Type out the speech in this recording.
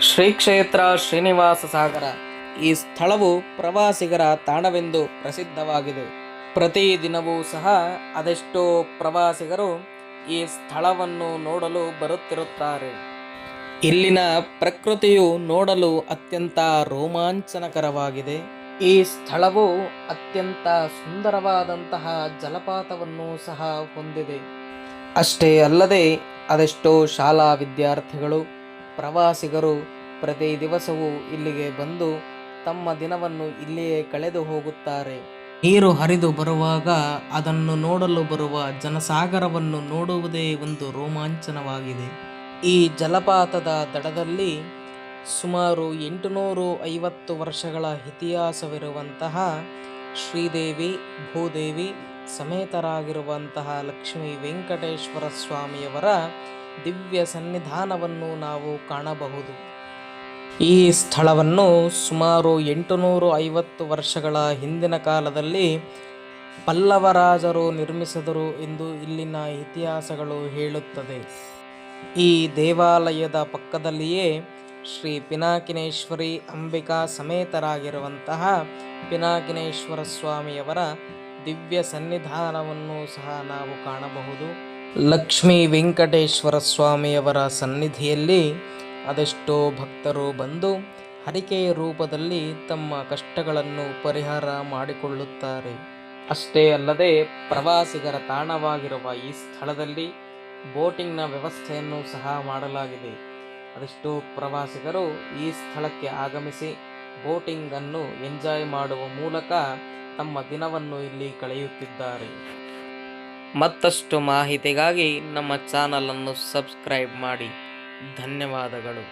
ಶ್ರೀ ಕ್ಷೇತ್ರ ಶ್ರೀನಿವಾಸ ಸಾಗರ ಈ ಸ್ಥಳವು ಪ್ರವಾಸಿಗರ ತಾಣವೆಂದು ಪ್ರಸಿದ್ಧವಾಗಿದೆ. ಪ್ರತಿದಿನವೂ ಸಹ ಅದೆಷ್ಟೋ ಪ್ರವಾಸಿಗರು ಈ ಸ್ಥಳವನ್ನು ನೋಡಲು ಬರುತ್ತಿರುತ್ತಾರೆ. ಇಲ್ಲಿನ ಪ್ರಕೃತಿಯು ನೋಡಲು ಅತ್ಯಂತ ರೋಮಾಂಚನಕರವಾಗಿದೆ. ಈ ಸ್ಥಳವು ಅತ್ಯಂತ ಸುಂದರವಾದಂತಹ ಜಲಪಾತವನ್ನು ಸಹ ಹೊಂದಿದೆ. ಅಷ್ಟೇ ಅಲ್ಲದೆ ಅದೆಷ್ಟೋ ಶಾಲಾ ವಿದ್ಯಾರ್ಥಿಗಳು, ಪ್ರವಾಸಿಗರು ಪ್ರತಿ ದಿವಸವೂ ಇಲ್ಲಿಗೆ ಬಂದು ತಮ್ಮ ದಿನವನ್ನು ಇಲ್ಲಿಯೇ ಕಳೆದು ಹೋಗುತ್ತಾರೆ. ನೀರು ಹರಿದು ಬರುವಾಗ ಅದನ್ನು ನೋಡಲು ಬರುವ ಜನಸಾಗರವನ್ನು ನೋಡುವುದೇ ಒಂದು ರೋಮಾಂಚನವಾಗಿದೆ. ಈ ಜಲಪಾತದ ದಡದಲ್ಲಿ ಸುಮಾರು 850 ವರ್ಷಗಳ ಇತಿಹಾಸವಿರುವಂತಹ ಶ್ರೀದೇವಿ ಭೂದೇವಿ ಸಮೇತರಾಗಿರುವಂತಹ ಲಕ್ಷ್ಮೀ ವೆಂಕಟೇಶ್ವರ ಸ್ವಾಮಿಯವರ ದಿವ್ಯ ಸನ್ನಿಧಾನವನ್ನು ನಾವು ಕಾಣಬಹುದು. ಈ ಸ್ಥಳವನ್ನು ಸುಮಾರು 850 ವರ್ಷಗಳ ಹಿಂದಿನ ಕಾಲದಲ್ಲಿ ಪಲ್ಲವರಾಜರು ನಿರ್ಮಿಸಿದರು ಎಂದು ಇಲ್ಲಿನ ಇತಿಹಾಸಗಳು ಹೇಳುತ್ತದೆ. ಈ ದೇವಾಲಯದ ಪಕ್ಕದಲ್ಲಿಯೇ ಶ್ರೀ ಪಿನಾಕಿನೇಶ್ವರಿ ಅಂಬಿಕಾ ಸಮೇತರಾಗಿರುವಂತಹ ಪಿನಾಕಿನೇಶ್ವರ ಸ್ವಾಮಿಯವರ ದಿವ್ಯ ಸನ್ನಿಧಾನವನ್ನು ಸಹ ನಾವು ಕಾಣಬಹುದು. ಲಕ್ಷ್ಮೀ ವೆಂಕಟೇಶ್ವರ ಸ್ವಾಮಿಯವರ ಸನ್ನಿಧಿಯಲ್ಲಿ ಅದೆಷ್ಟೋ ಭಕ್ತರು ಬಂದು ಹರಿಕೆಯ ರೂಪದಲ್ಲಿ ತಮ್ಮ ಕಷ್ಟಗಳನ್ನು ಪರಿಹಾರ ಮಾಡಿಕೊಳ್ಳುತ್ತಾರೆ. ಅಷ್ಟೇ ಅಲ್ಲದೆ ಪ್ರವಾಸಿಗರ ತಾಣವಾಗಿರುವ ಈ ಸ್ಥಳದಲ್ಲಿ ಬೋಟಿಂಗ್ನ ವ್ಯವಸ್ಥೆಯನ್ನು ಸಹ ಮಾಡಲಾಗಿದೆ. ಅದೆಷ್ಟೋ ಪ್ರವಾಸಿಗರು ಈ ಸ್ಥಳಕ್ಕೆ ಆಗಮಿಸಿ ಬೋಟಿಂಗ್ ಅನ್ನು ಎಂಜಾಯ್ ಮಾಡುವ ಮೂಲಕ ತಮ್ಮ ದಿನವನ್ನು ಇಲ್ಲಿ ಕಳೆಯುತ್ತಿದ್ದಾರೆ. ಮತ್ತಷ್ಟು ಮಾಹಿತಿಗಾಗಿ ನಮ್ಮ ಚಾನಲ್ ಅನ್ನು ಸಬ್ಸ್ಕ್ರೈಬ್ ಮಾಡಿ. ಧನ್ಯವಾದಗಳು.